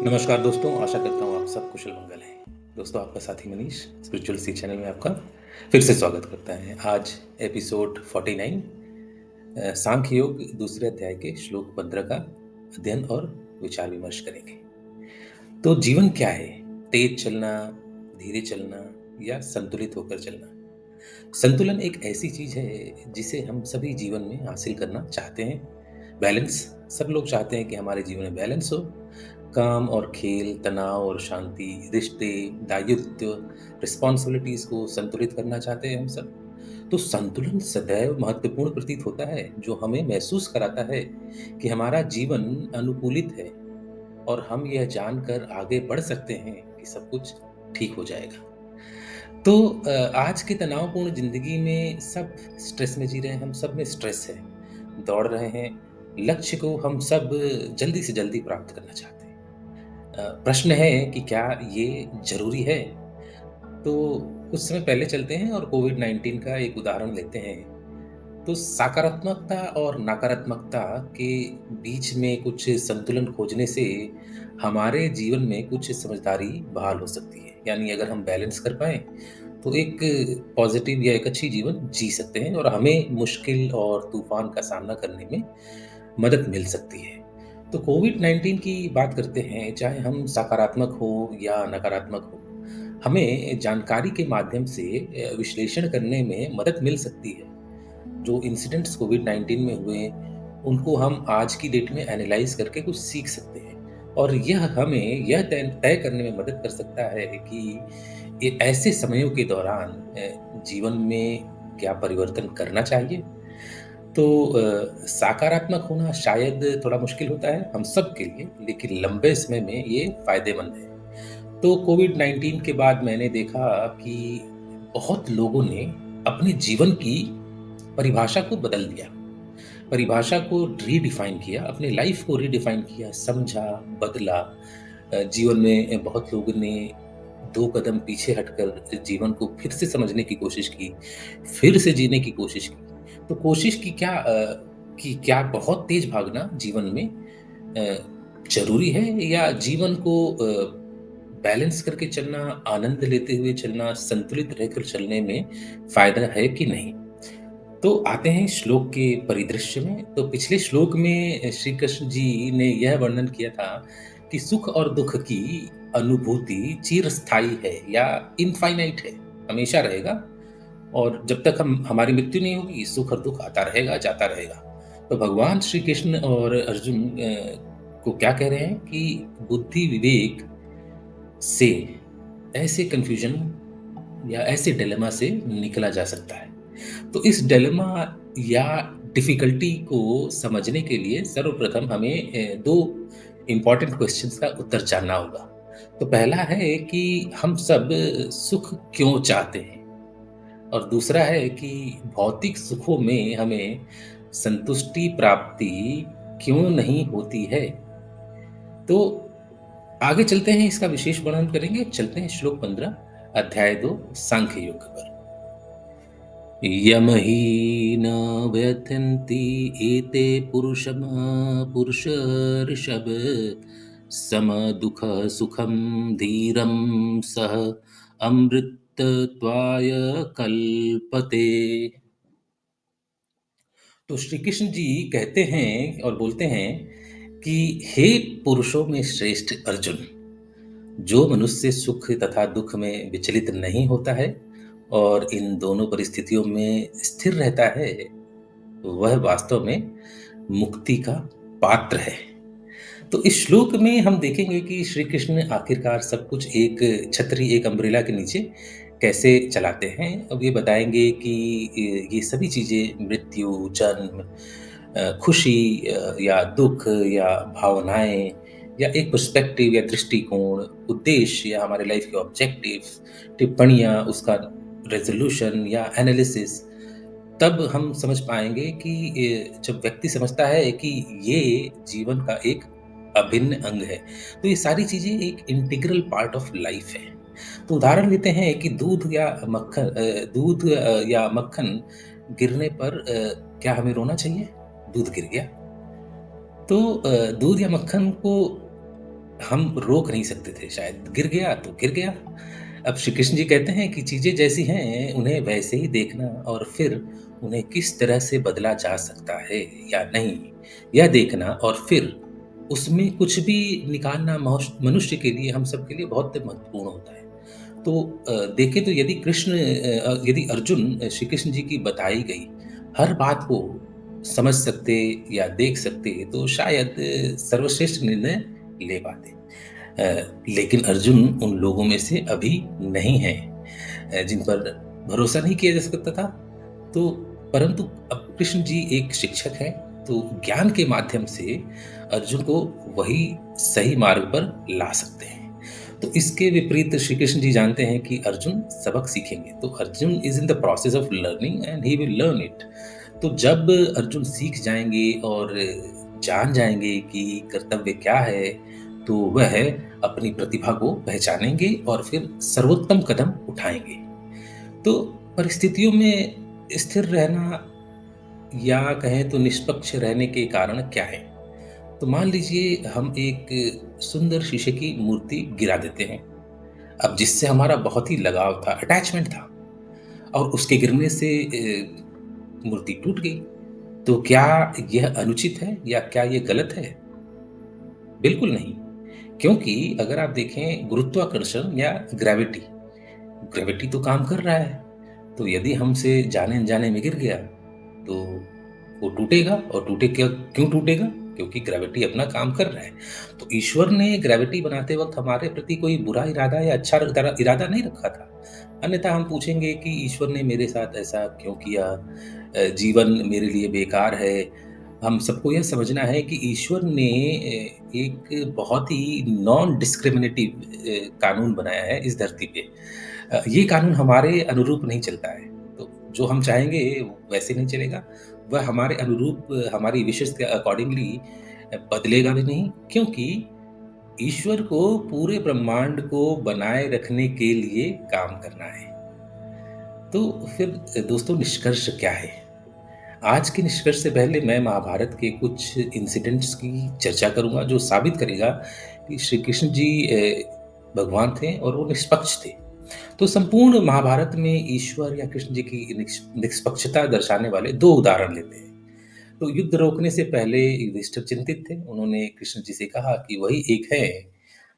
नमस्कार दोस्तों, आशा करता हूँ आप सब कुशल मंगल हैं। दोस्तों आपका साथी मनीष स्पिरिचुअल सी चैनल में आपका फिर से स्वागत करता है। आज एपिसोड 49 सांख्य योग दूसरे अध्याय के श्लोक 15 का अध्ययन और विचार विमर्श करेंगे। तो जीवन क्या है? तेज चलना, धीरे चलना या संतुलित होकर चलना? संतुलन एक ऐसी चीज है जिसे हम सभी जीवन में हासिल करना चाहते हैं। बैलेंस, सब लोग चाहते हैं कि हमारे जीवन में बैलेंस हो। काम और खेल, तनाव और शांति, रिश्ते, दायित्व, रिस्पॉन्सिबिलिटीज को संतुलित करना चाहते हैं हम सब। तो संतुलन सदैव महत्वपूर्ण प्रतीत होता है, जो हमें महसूस कराता है कि हमारा जीवन अनुकूलित है और हम यह जानकर आगे बढ़ सकते हैं कि सब कुछ ठीक हो जाएगा। तो आज की तनावपूर्ण ज़िंदगी में सब स्ट्रेस में जी रहे हैं, हम सब में स्ट्रेस है। दौड़ रहे हैं, लक्ष्य को हम सब जल्दी से जल्दी प्राप्त करना चाहते हैं। प्रश्न है कि क्या ये ज़रूरी है? तो कुछ समय पहले चलते हैं और कोविड-19 का एक उदाहरण लेते हैं। तो सकारात्मकता और नकारात्मकता के बीच में कुछ संतुलन खोजने से हमारे जीवन में कुछ समझदारी बहाल हो सकती है। यानी अगर हम बैलेंस कर पाएँ, तो एक पॉज़िटिव या एक अच्छी जीवन जी सकते हैं और हमें मुश्किल और तूफ़ान का सामना करने में मदद मिल सकती है। तो कोविड-19 की बात करते हैं, चाहे हम सकारात्मक हो या नकारात्मक हो, हमें जानकारी के माध्यम से विश्लेषण करने में मदद मिल सकती है। जो इंसिडेंट्स कोविड-19 में हुए, उनको हम आज की डेट में एनालाइज़ करके कुछ सीख सकते हैं और यह हमें यह तय तय करने में मदद कर सकता है कि ऐसे समयों के दौरान जीवन में क्या परिवर्तन करना चाहिए। तो सकारात्मक होना शायद थोड़ा मुश्किल होता है हम सब के लिए, लेकिन लंबे समय में ये फ़ायदेमंद है। तो कोविड-19 के बाद मैंने देखा कि बहुत लोगों ने अपने जीवन की परिभाषा को बदल दिया। परिभाषा को रीडिफाइन किया, अपने लाइफ़ को रीडिफाइन किया, समझा, बदला। जीवन में बहुत लोगों ने 2 कदम पीछे हटकर जीवन को फिर से समझने की कोशिश की, फिर से जीने की कोशिश की। तो कोशिश की क्या कि क्या बहुत तेज़ भागना जीवन में ज़रूरी है या जीवन को बैलेंस करके चलना, आनंद लेते हुए चलना, संतुलित रहकर चलने में फ़ायदा है कि नहीं? तो आते हैं श्लोक के परिदृश्य में। तो पिछले श्लोक में श्री कृष्ण जी ने यह वर्णन किया था कि सुख और दुख की अनुभूति चिरस्थायी है या इनफाइनाइट है, हमेशा रहेगा और जब तक हम हमारी मृत्यु नहीं होगी, सुख और दुख आता रहेगा, जाता रहेगा। तो भगवान श्री कृष्ण और अर्जुन को क्या कह रहे हैं कि बुद्धि विवेक से ऐसे कन्फ्यूजन या ऐसे डिलेमा से निकला जा सकता है। तो इस डिलेमा या डिफ़िकल्टी को समझने के लिए सर्वप्रथम हमें 2 इम्पोर्टेंट क्वेश्चन्स का उत्तर जानना होगा। तो पहला है कि हम सब सुख क्यों चाहते हैं? और दूसरा है कि भौतिक सुखों में हमें संतुष्टि प्राप्ति क्यों नहीं होती है? तो आगे चलते हैं, इसका विशेष वर्णन करेंगे। चलते हैं श्लोक 15 अध्याय 2 सांख्य योग पर। यम ही न व्यथन्ति एते पुरुष ऋषभ सम दुख सुखम धीरम सह अमृतत्वाय कल्पते। तो श्री कृष्ण जी कहते हैं और बोलते हैं कि हे पुरुषों में श्रेष्ठ अर्जुन, जो मनुष्य सुख तथा दुख में विचलित नहीं होता है और इन दोनों परिस्थितियों में स्थिर रहता है, वह वास्तव में मुक्ति का पात्र है। तो इस श्लोक में हम देखेंगे कि श्री कृष्ण आखिरकार सब कुछ एक छतरी, एक अम्ब्रेला के नीचे कैसे चलाते हैं। अब ये बताएँगे कि ये सभी चीज़ें मृत्यु, जन्म, खुशी या दुःख या भावनाएँ या एक पर्सपेक्टिव या दृष्टिकोण, उद्देश्य या हमारे लाइफ़ के ऑब्जेक्टिव्स, टिप्पणियाँ, उसका रेज़ोल्यूशन या एनालिसिस, तब हम समझ पाएँगे कि जब व्यक्ति समझता है कि ये जीवन का एक अभिन्न अंग है, तो ये सारी चीज़ें एक इंटीग्रल पार्ट ऑफ लाइफ़ है। तो उदाहरण लेते हैं कि दूध या मक्खन गिरने पर क्या हमें रोना चाहिए? दूध गिर गया। तो दूध या मक्खन को हम रोक नहीं सकते थे शायद, गिर गया तो गिर गया। अब श्री कृष्ण जी कहते हैं कि चीज़ें जैसी हैं उन्हें वैसे ही देखना और फिर उन्हें किस तरह से बदला जा सकता है या नहीं, यह देखना और फिर उसमें कुछ भी निकालना मनुष्य के लिए, हम सब के लिए बहुत महत्वपूर्ण होता है। तो देखें तो यदि अर्जुन श्री कृष्ण जी की बताई गई हर बात को समझ सकते या देख सकते तो शायद सर्वश्रेष्ठ निर्णय ले पाते। लेकिन अर्जुन उन लोगों में से अभी नहीं है जिन पर भरोसा नहीं किया जा सकता था। तो परंतु अब कृष्ण जी एक शिक्षक हैं, तो ज्ञान के माध्यम से अर्जुन को वही सही मार्ग पर ला सकते हैं। तो इसके विपरीत श्री कृष्ण जी जानते हैं कि अर्जुन सबक सीखेंगे, तो Arjun is in the process of learning and he will learn it. तो जब अर्जुन सीख जाएंगे और जान जाएंगे कि कर्तव्य क्या है, तो वह अपनी प्रतिभा को पहचानेंगे और फिर सर्वोत्तम कदम उठाएंगे। तो परिस्थितियों में स्थिर रहना या कहें तो निष्पक्ष रहने के कारण क्या है? तो मान लीजिए हम एक सुंदर शीशे की मूर्ति गिरा देते हैं। अब जिससे हमारा बहुत ही लगाव था, अटैचमेंट था, और उसके गिरने से मूर्ति टूट गई। तो क्या यह अनुचित है या क्या यह गलत है? बिल्कुल नहीं। क्योंकि अगर आप देखें गुरुत्वाकर्षण या ग्रेविटी, ग्रेविटी तो काम कर रहा है। तो यदि हमसे जाने-अनजाने में गिर गया, तो वो टूटेगा, और क्यों टूटेगा? क्योंकि ग्रेविटी अपना काम कर रहा है। तो ईश्वर ने ग्रेविटी बनाते वक़्त हमारे प्रति कोई बुरा इरादा या अच्छा इरादा नहीं रखा था। अन्यथा हम पूछेंगे कि ईश्वर ने मेरे साथ ऐसा क्यों किया? जीवन मेरे लिए बेकार है। हम सबको यह समझना है कि ईश्वर ने एक बहुत ही नॉन डिस्क्रिमिनेटिव कानून बनाया है इस धरती पे। ये कानून हमारे अनुरूप नहीं चलता है। तो जो हम चाहेंगे वैसे नहीं चलेगा। वह हमारे अनुरूप, हमारी विशेष के अकॉर्डिंगली बदलेगा भी नहीं, क्योंकि ईश्वर को पूरे ब्रह्मांड को बनाए रखने के लिए काम करना है। तो फिर दोस्तों निष्कर्ष क्या है? आज के निष्कर्ष से पहले मैं महाभारत के कुछ इंसिडेंट्स की चर्चा करूँगा जो साबित करेगा कि श्री कृष्ण जी भगवान थे और वो निष्पक्ष थे। तो संपूर्ण महाभारत में ईश्वर या कृष्ण जी की निष्पक्षता दर्शाने वाले 2 उदाहरण लेते हैं। तो युद्ध रोकने से पहले युधिष्ठिर चिंतित थे। उन्होंने कृष्ण जी से कहा कि वही एक है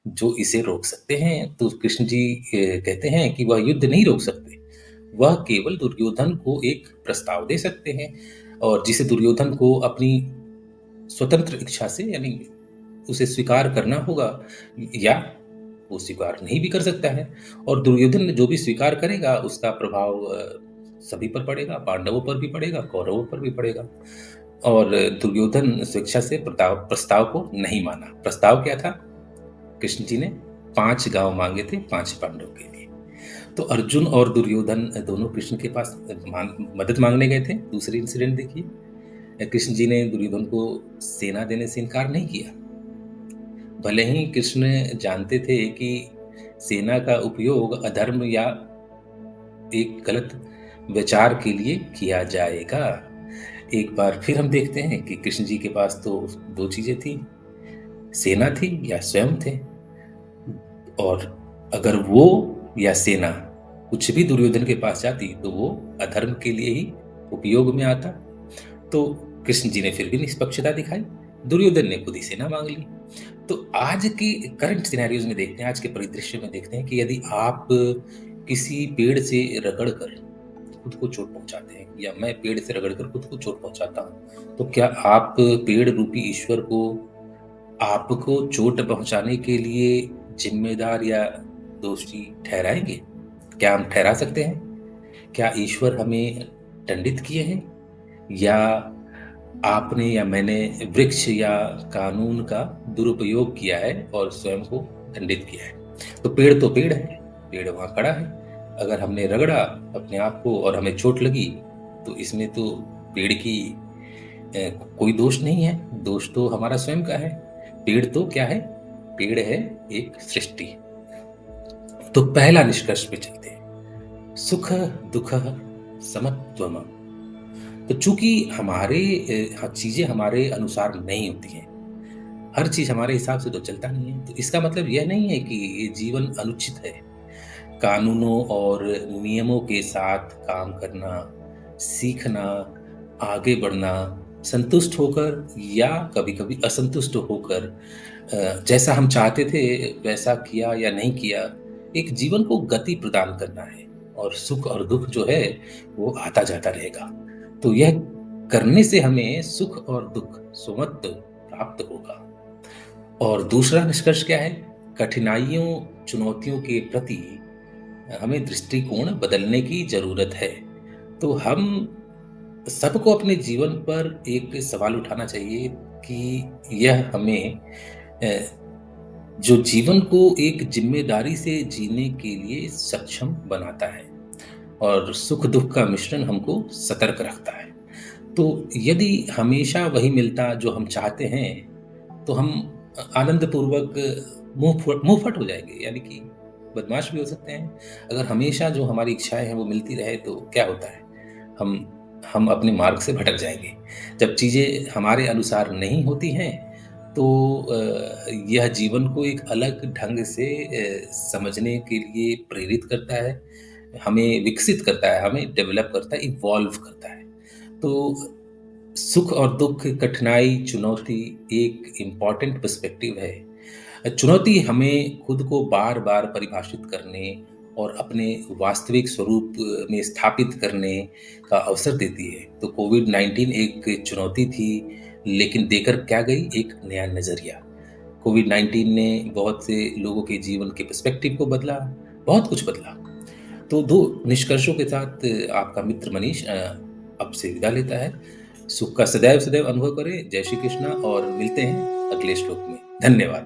जो इसे रोक सकते हैं। तो कृष्ण जी कहते हैं कि वह युद्ध नहीं रोक सकते। वह केवल दुर्योधन को एक प्रस्ताव दे सकते हैं, और जिसे दुर्योधन को अपनी स्वतंत्र इच्छा से, यानी उसे स्वीकार करना होगा, या वो स्वीकार नहीं भी कर सकता है। और दुर्योधन जो भी स्वीकार करेगा उसका प्रभाव सभी पर पड़ेगा, पांडवों पर भी पड़ेगा, कौरवों पर भी पड़ेगा। और दुर्योधन स्वेच्छा से प्रस्ताव को नहीं माना। प्रस्ताव क्या था? कृष्ण जी ने 5 गांव मांगे थे 5 पांडवों के लिए। तो अर्जुन और दुर्योधन दोनों कृष्ण के पास मदद मांगने गए थे। दूसरी इंसिडेंट देखिए, कृष्ण जी ने दुर्योधन को सेना देने से इनकार नहीं किया। भले ही कृष्ण जानते थे कि सेना का उपयोग अधर्म या एक गलत विचार के लिए किया जाएगा। एक बार फिर हम देखते हैं कि कृष्ण जी के पास तो 2 चीजें थी, सेना थी या स्वयं थे। और अगर वो या सेना कुछ भी दुर्योधन के पास जाती तो वो अधर्म के लिए ही उपयोग में आता। तो कृष्ण जी ने फिर भी निष्पक्षता दिखाई, दुर्योधन ने खुद ही सेना मांग ली। तो आज की करंट सिनेरियोज में देखते हैं, आज के परिदृश्य में देखते हैं कि यदि आप किसी पेड़ से रगड़ कर खुद को चोट पहुंचाते हैं, या मैं पेड़ से रगड़ कर खुद को चोट पहुंचाता हूं, तो क्या आप पेड़ रूपी ईश्वर को आपको चोट पहुंचाने के लिए जिम्मेदार या दोषी ठहराएंगे? क्या हम ठहरा सकते हैं? क्या ईश्वर हमें दंडित किए हैं, या आपने या मैंने वृक्ष या कानून का दुरुपयोग किया है और स्वयं को दंडित किया है? तो पेड़ है, पेड़ वहां खड़ा है। अगर हमने रगड़ा अपने आप को और हमें चोट लगी, तो इसमें तो पेड़ की कोई दोष नहीं है, दोष तो हमारा स्वयं का है। पेड़ तो क्या है? पेड़ है एक सृष्टि। तो पहला निष्कर्ष पे चलते हैं, सुख दुख समत्वम। तो चूंकि हमारे चीजें हमारे अनुसार नहीं होती हैं, हर चीज़ हमारे हिसाब से तो चलता नहीं है। तो इसका मतलब यह नहीं है कि ये जीवन अनुचित है। कानूनों और नियमों के साथ काम करना, सीखना, आगे बढ़ना, संतुष्ट होकर या कभी-कभी असंतुष्ट होकर जैसा हम चाहते थे वैसा किया या नहीं किया, एक जीवन को गति प्रदान करना है और सुख और दुःख जो है वो आता-जाता रहेगा। तो यह करने से हमें सुख और दुःख स्वतः प्राप्त होगा। और दूसरा निष्कर्ष क्या है? कठिनाइयों, चुनौतियों के प्रति हमें दृष्टिकोण बदलने की ज़रूरत है। तो हम सबको अपने जीवन पर एक सवाल उठाना चाहिए कि यह हमें जो जीवन को एक ज़िम्मेदारी से जीने के लिए सक्षम बनाता है और सुख-दुःख का मिश्रण हमको सतर्क रखता है। तो यदि हमेशा वही मिलता जो हम चाहते हैं, तो हम आनंदपूर्वक मुँहफट हो जाएँगे, यानी कि बदमाश भी हो सकते हैं। अगर हमेशा जो हमारी इच्छाएँ हैं वो मिलती रहे तो क्या होता है? हम हम अपने मार्ग से भटक जाएँगे। जब चीज़ें हमारे अनुसार नहीं होती हैं, तो यह जीवन को एक अलग ढंग से समझने के लिए प्रेरित करता है, हमें विकसित करता है, हमें डेवलप करता है, इवॉल्व करता है। तो सुख और दुःख, कठिनाई, चुनौती एक इम्पोर्टेंट पर्सपेक्टिव है। चुनौती हमें खुद को बार-बार परिभाषित करने और अपने वास्तविक स्वरूप में स्थापित करने का अवसर देती है। तो कोविड-19 एक चुनौती थी, लेकिन देकर क्या गई? एक नया नज़रिया। कोविड-19 ने बहुत से लोगों के जीवन के पर्सपेक्टिव को बदला, बहुत कुछ बदला। तो 2 निष्कर्षों के साथ आपका मित्र मनीष अब से विदा लेता है। सुख का सदैव-सदैव अनुभव करें। जय श्री कृष्णा और मिलते हैं अगले श्लोक में। धन्यवाद।